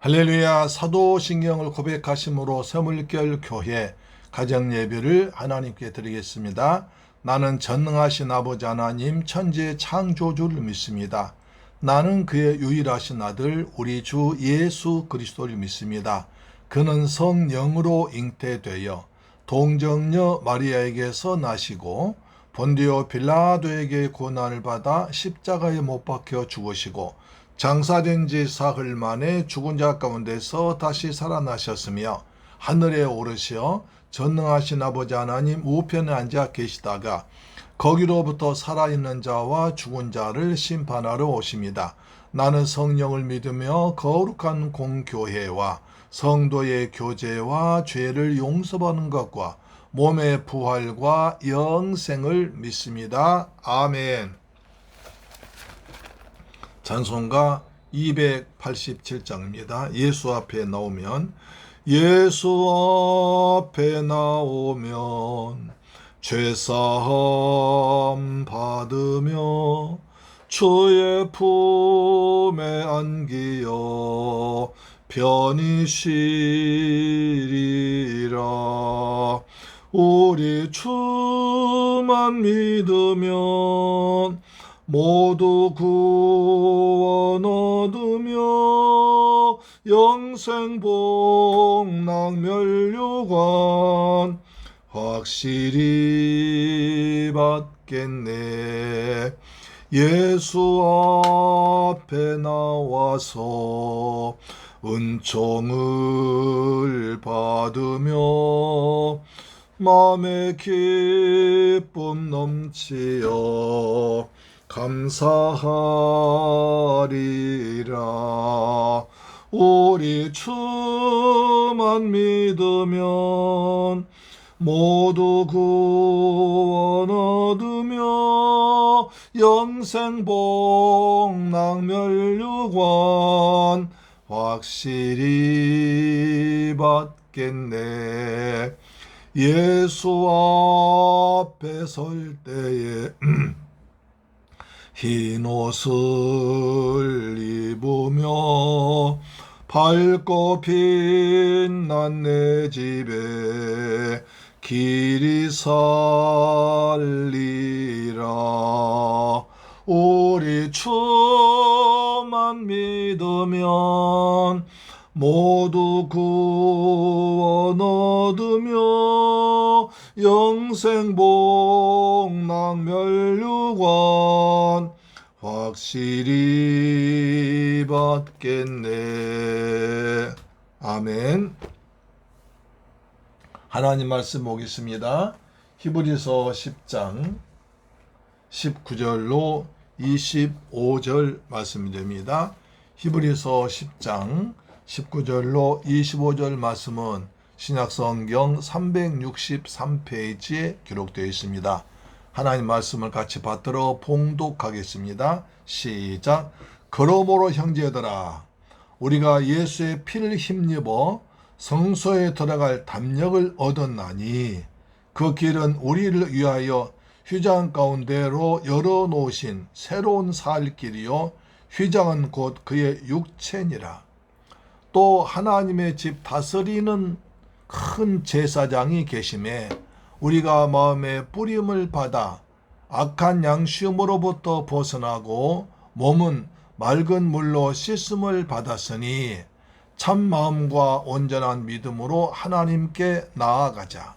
할렐루야. 사도신경을 고백하심으로 새물결 교회 가정예배를 하나님께 드리겠습니다. 나는 전능하신 아버지 하나님 천지의 창조주를 믿습니다. 나는 그의 유일하신 아들 우리 주 예수 그리스도를 믿습니다. 그는 성령으로 잉태되어 동정녀 마리아에게서 나시고 본디오 빌라도에게 고난을 받아 십자가에 못 박혀 죽으시고 장사된 지 사흘 만에 죽은 자 가운데서 다시 살아나셨으며 하늘에 오르시어 전능하신 아버지 하나님 우편에 앉아 계시다가 거기로부터 살아있는 자와 죽은 자를 심판하러 오십니다. 나는 성령을 믿으며 거룩한 공교회와 성도의 교제와 죄를 용서받는 것과 몸의 부활과 영생을 믿습니다. 아멘. 찬송가 287장입니다. 예수 앞에 나오면 죄사함 받으며 주의 품에 안기어 편히 쉬리라. 우리 주만 믿으면 모두 구원 얻으며 영생 복락 멸류관 확실히 받겠네. 예수 앞에 나와서 은총을 받으며 마음의 기쁨 넘치어 감사하리라. 우리 주만 믿으면 모두 구원 얻으며 영생 복락 멸류관 확실히 받겠네. 예수 앞에 설 때에 흰 옷을 입으며 밝고 빛난 내 집에 길이 살리라. 우리 주만 믿으면 모두 구원 얻으며 영생 복락 멸류관 확실히 받겠네. 아멘. 하나님 말씀 보겠습니다. 히브리서 10장 19절로 25절 말씀이 됩니다. 히브리서 10장 19절로 25절 말씀은 신약성경 363페이지에 기록되어 있습니다. 하나님 말씀을 같이 받들어 봉독하겠습니다. 시작. 그러므로 형제들아, 우리가 예수의 피를 힘입어 성소에 들어갈 담력을 얻었나니 그 길은 우리를 위하여 휘장 가운데로 열어놓으신 새로운 살 길이요 휘장은 곧 그의 육체니라. 또 하나님의 집 다스리는 큰 제사장이 계심에 우리가 마음의 뿌림을 받아 악한 양심으로부터 벗어나고 몸은 맑은 물로 씻음을 받았으니 참 마음과 온전한 믿음으로 하나님께 나아가자.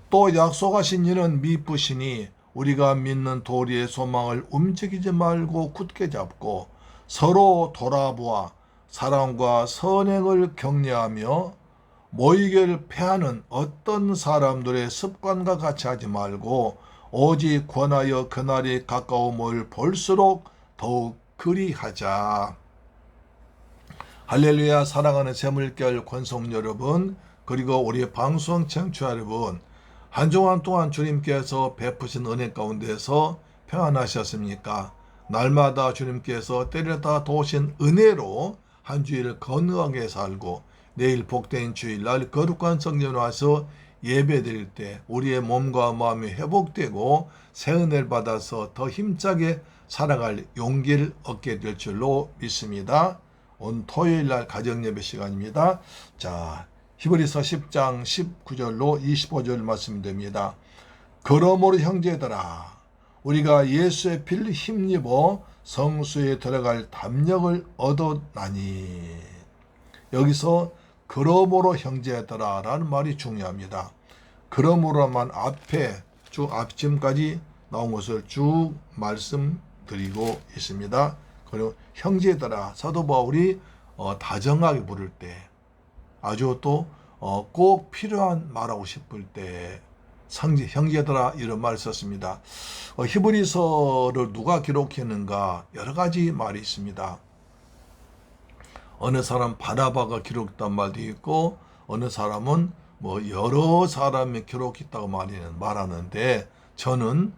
또 약속하신 이는 미쁘시니 우리가 믿는 도리의 소망을 움직이지 말고 굳게 잡고 서로 돌아보아 사랑과 선행을 격려하며 모이게를 패하는 어떤 사람들의 습관과 같이 하지 말고 오직 권하여 그날이 가까움을 볼수록 더욱 그리하자. 할렐루야. 사랑하는 새물결 권속 여러분, 그리고 우리 방송 청취자 여러분, 한 주간 동안 주님께서 베푸신 은혜 가운데서 평안하셨습니까? 날마다 주님께서 때려다 도우신 은혜로 한 주일을 건강하게 살고 내일 복된 주일날 거룩한 성전에 와서 예배드릴 때 우리의 몸과 마음이 회복되고 새 은혜를 받아서 더 힘차게 살아갈 용기를 얻게 될 줄로 믿습니다. 오늘 토요일날 가정예배 시간입니다. 자, 히브리서 10장 19절로 25절 말씀됩니다. 그러므로 형제들아 우리가 예수의 피를 힘입어 성소에 들어갈 담력을 얻었나니. 여기서 그러므로 형제들아 라는 말이 중요합니다. 그러므로만 앞에 쭉 앞지금까지 나온 것을 쭉 말씀드리고 있습니다. 그리고 형제들아 사도 바울이 다정하게 부를 때 아주 또 꼭 필요한 말하고 싶을 때 형제들아 이런 말을 썼습니다. 히브리서를 누가 기록했는가 여러 가지 말이 있습니다. 어느 사람 바나바가 기록했단 말도 있고 어느 사람은 여러 사람이 기록했다고 말하는데 저는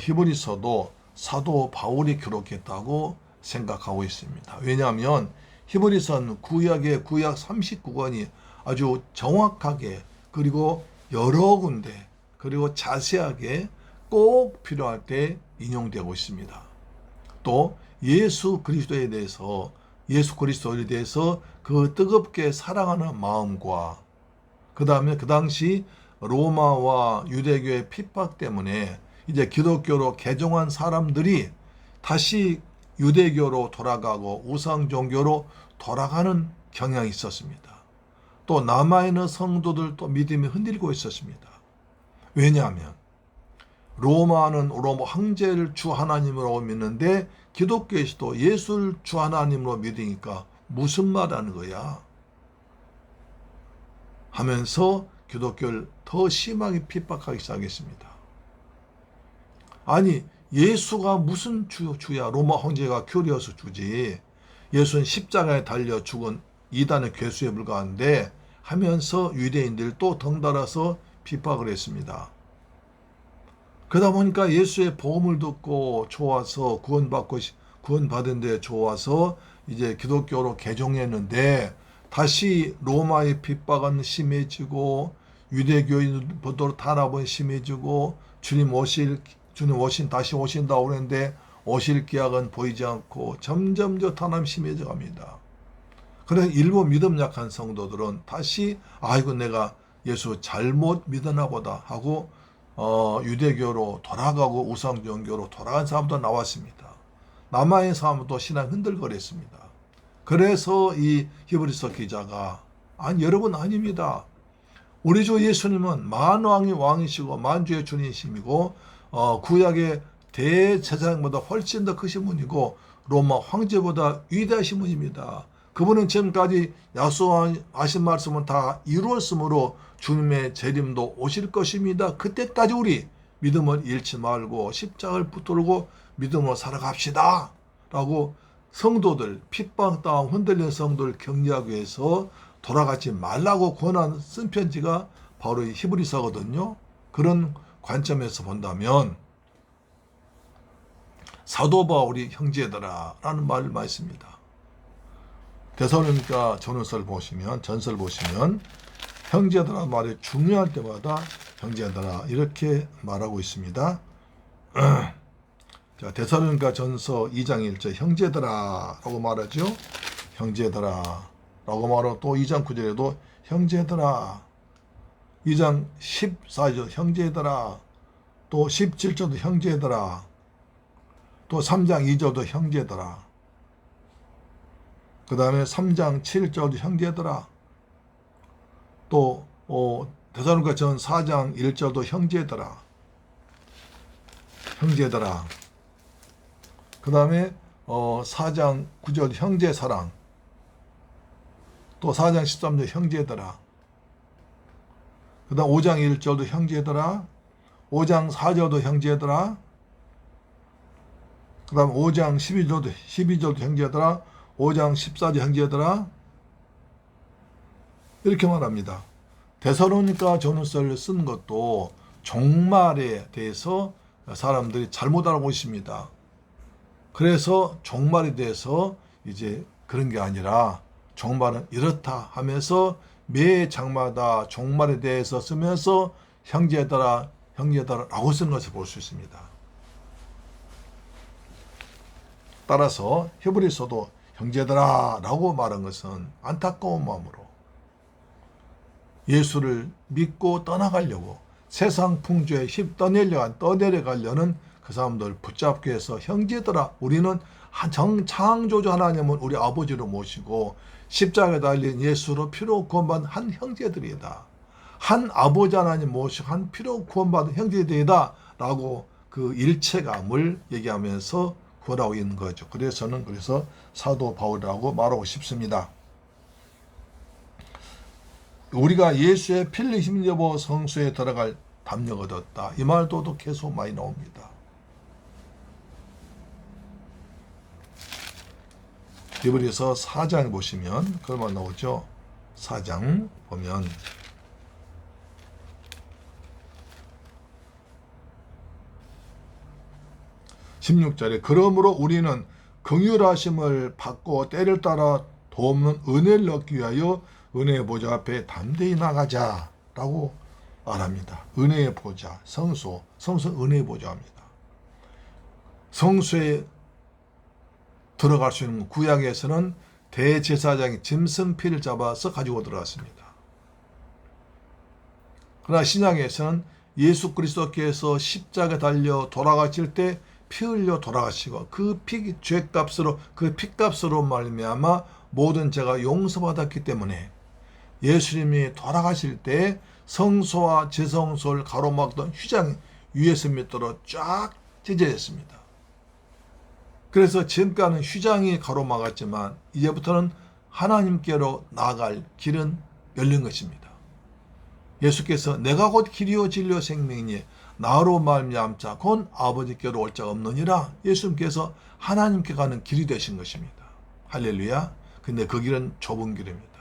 히브리서도 사도 바울이 기록했다고 생각하고 있습니다. 왜냐하면 히브리서는 구약의 구약 39권이 아주 정확하게 그리고 여러 군데 그리고 자세하게 꼭 필요할 때 인용되고 있습니다. 또 예수 그리스도에 대해서 그 뜨겁게 사랑하는 마음과 그 다음에 그 당시 로마와 유대교의 핍박 때문에 이제 기독교로 개종한 사람들이 다시 유대교로 돌아가고 우상 종교로 돌아가는 경향이 있었습니다. 또 남아있는 성도들도 믿음이 흔들리고 있었습니다. 왜냐하면 로마는 로마 황제를 주 하나님으로 믿는데 기독교에서도 예수를 주 하나님으로 믿으니까 무슨 말하는 거야? 하면서 기독교를 더 심하게 핍박하기 시작했습니다. 아니 예수가 무슨 주야? 로마 황제가 큐리어스 주지. 예수는 십자가에 달려 죽은 이단의 괴수에 불과한데 하면서 유대인들 또 덩달아서 핍박을 했습니다. 그러다 보니까 예수의 복음을 듣고 좋아서 구원받은 데 좋아서 이제 기독교로 개종했는데 다시 로마의 핍박은 심해지고 유대교인들도 탄압은 심해지고 주님 다시 오신다고 그랬는데 오실 기약은 보이지 않고 점점 더 탄압이 심해져 갑니다. 그래서 일부 믿음 약한 성도들은 다시 아이고 내가 예수 잘못 믿었나 보다 하고 유대교로 돌아가고 우상종교로 돌아간 사람도 나왔습니다. 남아있는 사람도 신앙 흔들거렸습니다. 그래서 이 히브리서 기자가 여러분 아닙니다. 우리 주 예수님은 만왕의 왕이시고 만주의 주님이시고 구약의 대제사장보다 훨씬 더 크신 분이고 로마 황제보다 위대하신 분입니다. 그분은 지금까지 약속하신 말씀은 다 이루었으므로 주님의 재림도 오실 것입니다. 그때까지 우리 믿음을 잃지 말고 십자가를 붙들고 믿음으로 살아갑시다 라고 성도들 핍박당하고 흔들린 성도를 격려하기 위해서 돌아가지 말라고 권한 쓴 편지가 바로 이 히브리서거든요. 그런 관점에서 본다면 사도 바울이 형제들아 라는 말을 많이 씁니다. 데살로니가 전서를 보시면 형제들아 말이 중요할 때마다 형제들아 이렇게 말하고 있습니다. 자, 데살로니가 전서 2장 1절 형제들아 라고 말하죠. 형제들아 라고 말하고 또 2장 9절에도 형제들아 2장 14절 형제들아 또 17절도 형제들아 또 3장 2절도 형제들아 그 다음에 3장 7절도 형제들아 또 데살로니가 전 4장 1절도 형제들아 그 다음에 4장 9절 형제사랑 또 4장 13절 형제들아 그 다음 5장 1절도 형제들아 5장 4절도 형제들아 그 다음 5장 12절도 형제들아 5장 14절 형제들아 이렇게 말합니다. 데살로니가 전서를 쓴 것도 종말에 대해서 사람들이 잘못 알고 있습니다. 그래서 종말에 대해서 이제 그런 게 아니라 종말은 이렇다 하면서 매 장마다 종말에 대해서 쓰면서 형제들아 라고 쓴 것을 볼 수 있습니다. 따라서 히브리서도 형제들아 라고 말한 것은 안타까운 마음으로 예수를 믿고 떠나가려고 세상 풍조에 떠내려가려는 그 사람들 붙잡기 위해서 형제들아 우리는 창조주 하나님은 우리 아버지로 모시고 십자가에 달린 예수로 피로 구원받은 한 형제들이다. 한 아버지 하나님 모시고 한 피로 구원받은 형제들이다 라고 그 일체감을 얘기하면서 구하고 있는 거죠. 그래서 저는 사도 바울이라고 말하고 싶습니다. 우리가 예수의 피를 힘입어 성소에 들어갈 담력 얻었다. 이 말도 계속 많이 나옵니다. 히브리서 4장 보시면 그것만 나오죠. 4장 보면 16절에 그러므로 우리는 긍휼하심을 받고 때를 따라 도움은 은혜를 얻기 위하여 은혜의 보좌 앞에 담대히 나가자 라고 말합니다. 은혜의 보좌, 성소 은혜의 보좌입니다. 성소에 들어갈 수 있는 구약에서는 대제사장이 짐승피를 잡아서 가지고 들어갔습니다. 그러나 신약에서는 예수 그리스도께서 십자가에 달려 돌아가실 때 피 흘려 돌아가시고 그 죄값으로 그 피값으로 말미암아 모든 죄가 용서받았기 때문에 예수님이 돌아가실 때 성소와 제성소를 가로막던 휘장이 위에서 밑으로 쫙 찢어졌습니다. 그래서 지금까지는 휘장이 가로막았지만 이제부터는 하나님께로 나아갈 길은 열린 것입니다. 예수께서 내가 곧 길이요 진리요 생명이니 나로 말미암자 곧 아버지께로 올 자가 없느니라. 예수님께서 하나님께 가는 길이 되신 것입니다. 할렐루야. 근데 그 길은 좁은 길입니다.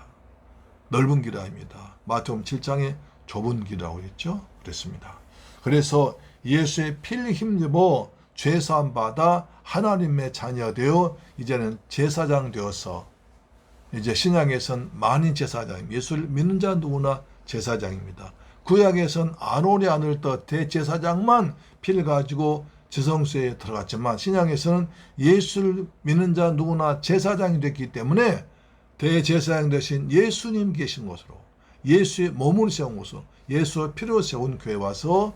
넓은 길이 아닙니다. 마태복음 7장에 좁은 길이라고 했죠. 그랬습니다. 그래서 예수의 피를 힘입어 죄사함 받아 하나님의 자녀 되어 이제는 제사장 되어서 이제 신약에선 만인 제사장, 예수를 믿는 자 누구나 제사장입니다. 구약에선 아론의 아들 대제사장만 피를 가지고 지성소에 들어갔지만 신약에서는 예수를 믿는 자 누구나 제사장이 됐기 때문에 대제사장 대신 예수님 계신 곳으로 예수의 몸을 세운 곳으로 예수의 피로 세운 교회에 와서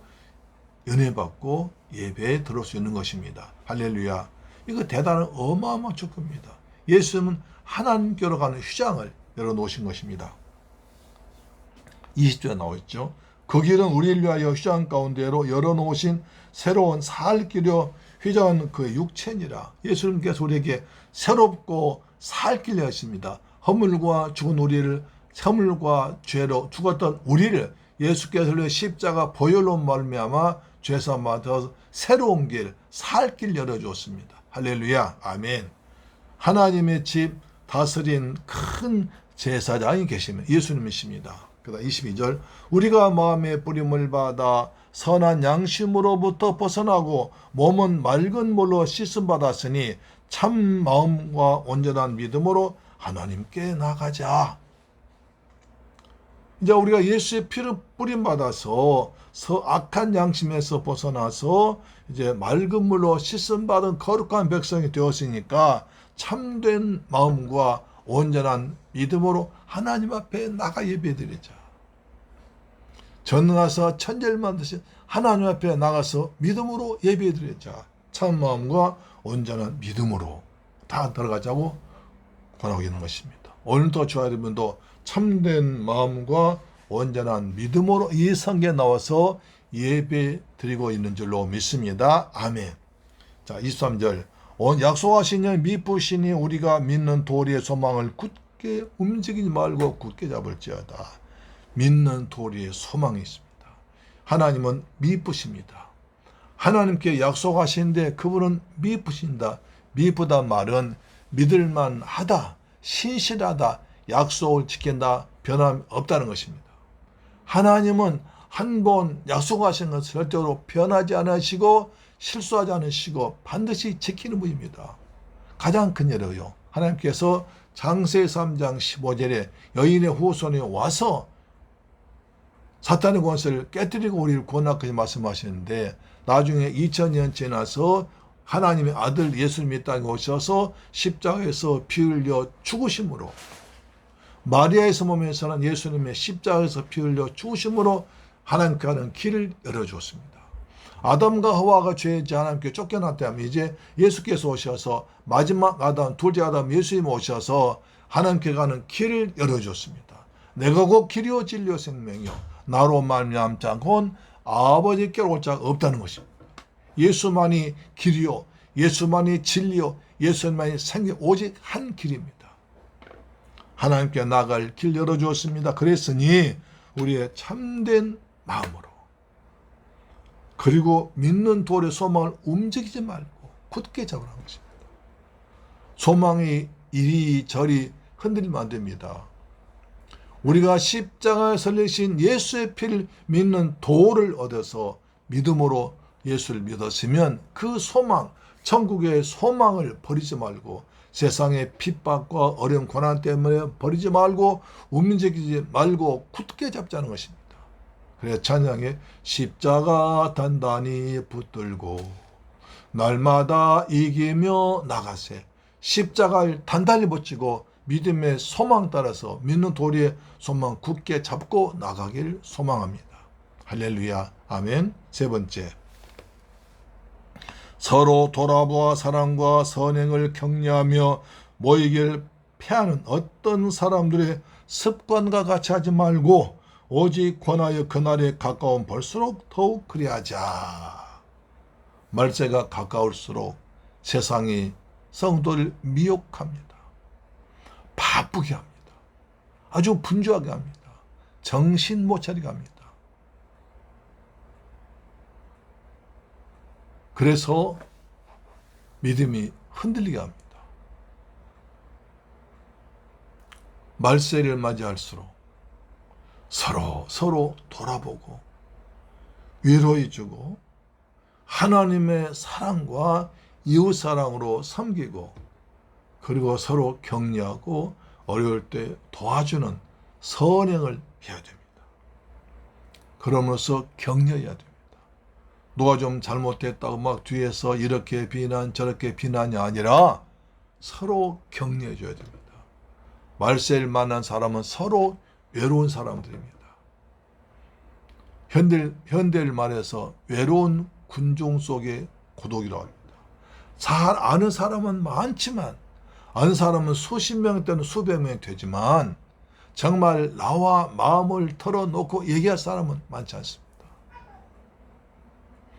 은혜 받고 예배에 들어올 수 있는 것입니다. 할렐루야. 이거 대단한 어마어마한 축복입니다. 예수님은 하나님께로 가는 휘장을 열어놓으신 것입니다. 20절에 나와있죠. 그 길은 우리를 위하여 휘장 가운데로 열어놓으신 새로운 살 길이요 휘장은 그의 육체니라. 예수님께서 우리에게 새롭고 살 길을 하십니다. 허물과 죽은 우리를 허물과 죄로 죽었던 우리를 예수께서 십자가 보혈로 말미암아 죄사함 받아서 새로운 길, 살 길 열어주었습니다. 할렐루야, 아멘. 하나님의 집 다스린 큰 제사장이 계시면 예수님이십니다. 그다음 22절 우리가 마음의 뿌림을 받아 선한 양심으로부터 벗어나고 몸은 맑은 물로 씻음 받았으니 참 마음과 온전한 믿음으로 하나님께 나가자. 이제 우리가 예수의 피를 뿌림 받아서 악한 양심에서 벗어나서 이제 맑은 물로 씻음 받은 거룩한 백성이 되었으니까 참된 마음과 온전한 믿음으로 하나님 앞에 나가 예배드리자. 전능하사 천지를 만드신 하나님 앞에 나가서 믿음으로 예배드리자. 참 마음과 온전한 믿음으로 다 들어가자고 권하고 있는 것입니다. 오늘도 저와 여러분도 참된 마음과 온전한 믿음으로 이 성경에 나와서 예배 드리고 있는 줄로 믿습니다. 아멘. 자, 23절. 약속하신 일 미쁘시니 우리가 믿는 도리의 소망을 굳게 움직이지 말고 굳게 잡을지어다. 믿는 도리의 소망이 있습니다. 하나님은 미쁘십니다. 하나님께 약속하시는데 그분은 미쁘신다. 미쁘다 말은 믿을만하다, 신실하다, 약속을 지킨다, 변함이 없다는 것입니다. 하나님은 한 번 약속하신 것을 절대로 변하지 않으시고 실수하지 않으시고 반드시 지키는 분입니다. 가장 큰 예로요. 하나님께서 장세 3장 15절에 여인의 후손이 와서 사탄의 권세를 깨뜨리고 우리를 구원하기 말씀하시는데 나중에 2000년 지나서 하나님의 아들 예수님이 땅에 오셔서 십자가에서 피 흘려 죽으심으로, 마리아의 몸에서는 예수님의 십자가에서 피 흘려 죽으심으로 하나님께 하는 길을 열어주었습니다. 아담과 하와가 죄지 하나님께 쫓겨났다면 이제 예수께서 오셔서 마지막 아담, 둘째 아담 예수님 오셔서 하나님께 가는 길을 열어줬습니다. 내가 곧 길이요 진리요 생명이요 나로 말미암지 않고는 아버지께로 올 자가 없다는 것입니다. 예수만이 길이요, 예수만이 진리요, 예수만이 생명, 오직 한 길입니다. 하나님께 나갈 길 열어주었습니다. 그랬으니 우리의 참된 마음으로, 그리고 믿는 돌의 소망을 움직이지 말고 굳게 잡으라는 것입니다. 소망이 이리저리 흔들리면 안 됩니다. 우리가 십자가에 설리신 예수의 피를 믿는 도를 얻어서 믿음으로 예수를 믿었으면 그 소망, 천국의 소망을 버리지 말고 세상의 핍박과 어려운 고난 때문에 버리지 말고 움직이지 말고 굳게 잡자는 것입니다. 그래서 찬양에 십자가 단단히 붙들고 날마다 이기며 나가세. 십자가를 단단히 붙이고 믿음의 소망 따라서 믿는 도리의 소망 굳게 잡고 나가길 소망합니다. 할렐루야. 아멘. 세 번째, 서로 돌아보아 사랑과 선행을 격려하며 모이길 패하는 어떤 사람들의 습관과 같이 하지 말고 오직 권하여 그날에 가까운 볼수록 더욱 그리하자. 말세가 가까울수록 세상이 성도를 미혹합니다. 바쁘게 합니다. 아주 분주하게 합니다. 정신 못 차리게 합니다. 그래서 믿음이 흔들리게 합니다. 말세를 맞이할수록 서로 돌아보고 위로해주고 하나님의 사랑과 이웃사랑으로 섬기고 그리고 서로 격려하고 어려울 때 도와주는 선행을 해야 됩니다. 그러면서 격려해야 됩니다. 누가 좀 잘못했다고 막 뒤에서 이렇게 비난 저렇게 비난이 아니라 서로 격려해 줘야 됩니다. 말세를 만난 사람은 서로 외로운 사람들입니다. 현대를 말해서 외로운 군중 속의 고독이라고 합니다. 잘 아는 사람은 많지만 아는 사람은 수십 명 또는 수백 명이 되지만 정말 나와 마음을 털어놓고 얘기할 사람은 많지 않습니다.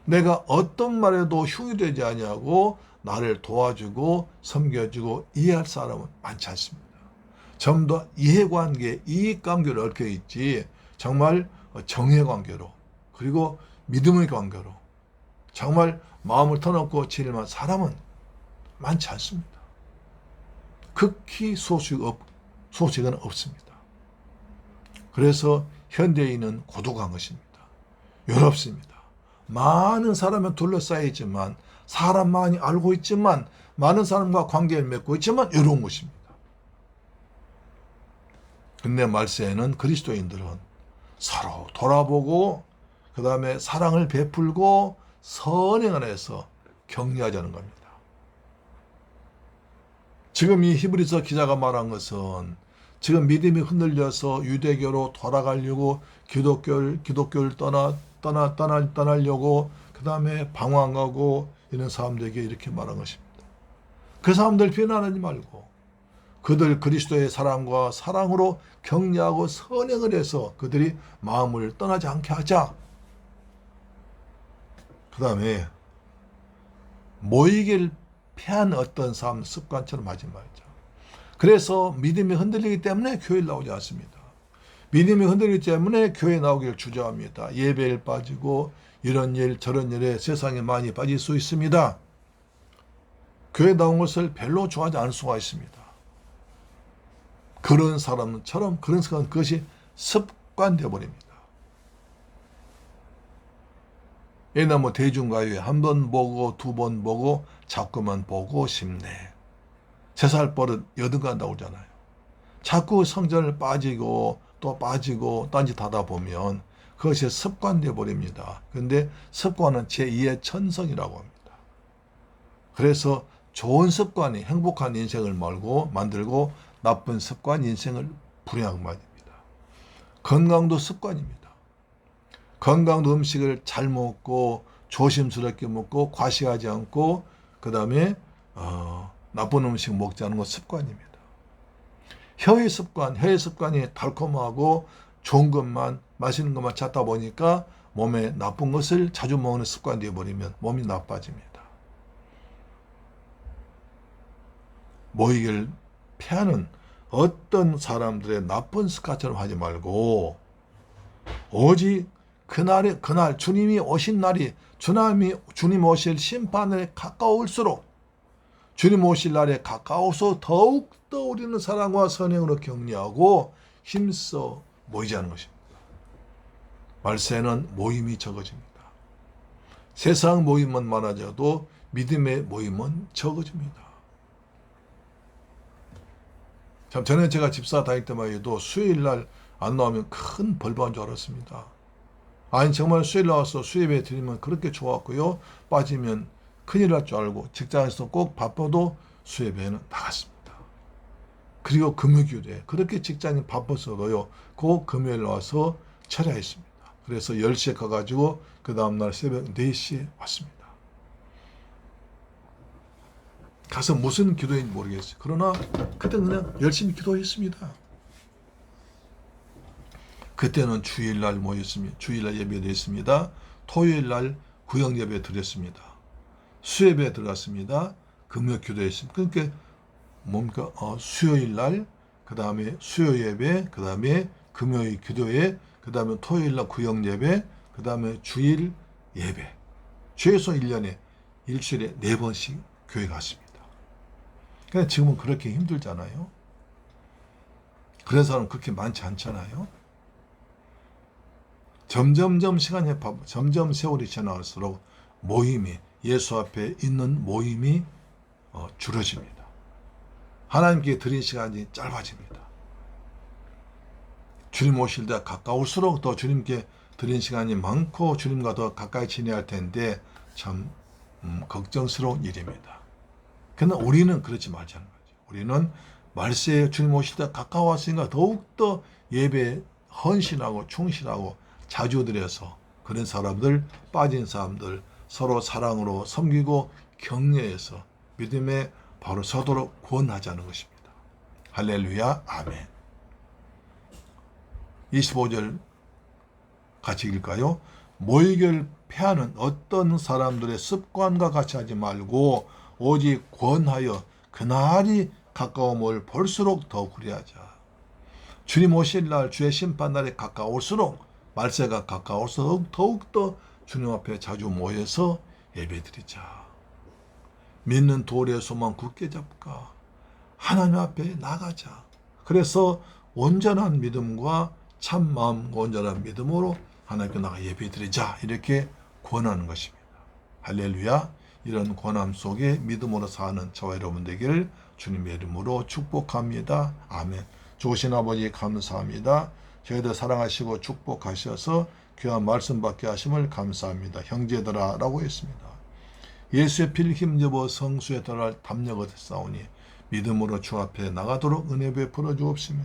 내가 어떤 말에도 흉이 되지 아니하고 나를 도와주고 섬겨주고 이해할 사람은 많지 않습니다. 전부 다 이해관계, 이익관계로 얽혀 있지 정말 정의관계로 그리고 믿음의 관계로 정말 마음을 터놓고 지낼만 사람은 많지 않습니다. 극히 소식은 없습니다. 그래서 현대인은 고독한 것입니다. 외롭습니다. 많은 사람에 둘러싸여 있지만 사람 많이 알고 있지만 많은 사람과 관계를 맺고 있지만 외로운 것입니다. 근데 말세에는 그리스도인들은 서로 돌아보고 그 다음에 사랑을 베풀고 선행을 해서 격려하자는 겁니다. 지금 이 히브리서 기자가 말한 것은 지금 믿음이 흔들려서 유대교로 돌아가려고 기독교를 떠나려고 그 다음에 방황하고 이런 사람들에게 이렇게 말한 것입니다. 그 사람들 비난하지 말고 그들 그리스도의 사랑과 사랑으로 격려하고 선행을 해서 그들이 마음을 떠나지 않게 하자. 그 다음에 모이길 패한 어떤 삶 습관처럼 하지 말자. 그래서 믿음이 흔들리기 때문에 교회에 나오지 않습니다. 믿음이 흔들리기 때문에 교회에 나오기를 주저합니다. 예배에 빠지고 이런 일 저런 일에 세상에 많이 빠질 수 있습니다. 교회 나온 것을 별로 좋아하지 않을 수가 있습니다. 그런 사람처럼 그런 습관 그것이 습관되어 버립니다. 옛날 대중가요에 한 번 보고 두 번 보고 자꾸만 보고 싶네. 3살 버릇 여든간다고 그러잖아요. 자꾸 성전을 빠지고 또 빠지고 딴짓 하다 보면 그것이 습관되어 버립니다. 그런데 습관은 제2의 천성이라고 합니다. 그래서 좋은 습관이 행복한 인생을 만들고 나쁜 습관 인생을 불행하게 만듭니다. 건강도 습관입니다. 건강도 음식을 잘 먹고 조심스럽게 먹고 과식하지 않고 그 다음에 나쁜 음식 먹지 않는 것 습관입니다. 혀의 습관이 달콤하고 좋은 것만 맛있는 것만 찾다 보니까 몸에 나쁜 것을 자주 먹는 습관이 되어버리면 몸이 나빠집니다. 모이기를 피하는 어떤 사람들의 나쁜 습관처럼 하지 말고 오직 그날 주님이 오신 날이 주님 오실 심판에 가까울수록 주님 오실 날에 가까워서 더욱더 우리는 사랑과 선행으로 격려하고 힘써 모이자는 것입니다. 말세는 모임이 적어집니다. 세상 모임은 많아져도 믿음의 모임은 적어집니다. 참 전에 제가 집사 다닐 때만 해도 수요일 날 안 나오면 큰 벌 받은 줄 알았습니다. 아니 정말 수요일 나와서 수요예배 드리면 그렇게 좋았고요. 빠지면 큰일 날 줄 알고 직장에서 꼭 바빠도 수요예배는 나갔습니다. 그리고 금요기도에 그렇게 직장이 바빠서도요. 꼭 금요일 나와서 철야했습니다. 그래서 10시에 가가지고 그 다음날 새벽 4시에 왔습니다. 가서 무슨 기도인지 모르겠어요. 그러나 그때 그냥 열심히 기도했습니다. 그때는 주일날 모였습니다. 주일날 예배 드렸습니다. 토요일날 구역 예배 드렸습니다. 수예배 들어갔습니다. 금요 기도했습니다. 그러니까 뭡니까? 수요일날 그 다음에 수요 예배 그 다음에 금요일 기도회 그 다음에 토요일날 구역 예배 그 다음에 주일 예배 최소 1년에 일주일에 4번씩 교회 갔습니다. 근데 지금은 그렇게 힘들잖아요. 그런 사람 그렇게 많지 않잖아요. 점점 세월이 지나갈수록 모임이 예수 앞에 있는 모임이 줄어집니다. 하나님께 드린 시간이 짧아집니다. 주님 오실 때 가까울수록 더 주님께 드린 시간이 많고 주님과 더 가까이 지내야 할 텐데 참 걱정스러운 일입니다. 그러나 우리는 그렇지 말자는 거죠. 우리는 말세에 주님 오실 때 가까웠으니까 더욱더 예배에 헌신하고 충실하고 자주 드려서 그런 사람들, 빠진 사람들 서로 사랑으로 섬기고 격려해서 믿음에 바로 서도록 구원하자는 것입니다. 할렐루야, 아멘. 25절 같이 읽을까요? 모이기를 패하는 어떤 사람들의 습관과 같이 하지 말고 오직 권하여 그날이 가까움을 볼수록 더욱 그리하자. 주님 오실 날 주의 심판 날에 가까울수록 말세가 가까울수록 더욱더 주님 앞에 자주 모여서 예배드리자. 믿는 도리의 소망 굳게 잡가 하나님 앞에 나가자. 그래서 온전한 믿음과 참 마음과 온전한 믿음으로 하나님께 나가 예배드리자. 이렇게 권하는 것입니다. 할렐루야. 이런 권함 속에 믿음으로 사는 저와 여러분 되기를 주님의 이름으로 축복합니다. 아멘. 좋으신 아버지 감사합니다. 저희들 사랑하시고 축복하셔서 귀한 말씀 받게 하심을 감사합니다. 형제들아 라고 했습니다. 예수의 피를 힘입어 성수에 들어갈 담력 얻었사오니 믿음으로 주 앞에 나가도록 은혜 베풀어 주옵시며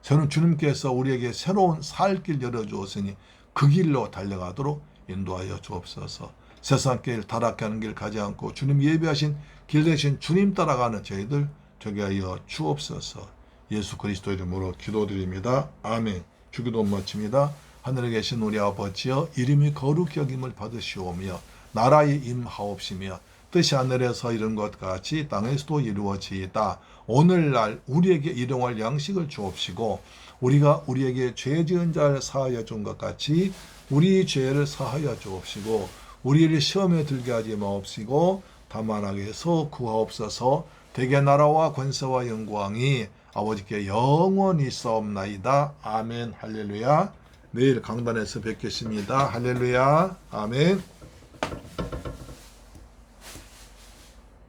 저는 주님께서 우리에게 새로운 살 길 열어주었으니 그 길로 달려가도록 인도하여 주옵소서. 세상길 타락케 하는 길 가지 않고 주님 예배하신 길 대신 주님 따라가는 저희들 되게 하여 주옵소서. 예수 그리스도 이름으로 기도드립니다. 아멘. 주기도 마칩니다. 하늘에 계신 우리 아버지여 이름이 거룩히 여김을 받으시오며 나라에 임하옵시며 뜻이 하늘에서 이룬 것 같이 땅에서도 이루어지이다. 오늘날 우리에게 일용할 양식을 주옵시고 우리가 우리에게 죄 지은 자를 사하여 준 것 같이 우리 죄를 사하여 주옵시고 우리를 시험에 들게 하지 마옵시고 다만 악에서 구하옵소서. 대개 나라와 권세와 영광이 아버지께 영원히 있사옵나이다. 아멘. 할렐루야. 내일 강단에서 뵙겠습니다. 할렐루야. 아멘.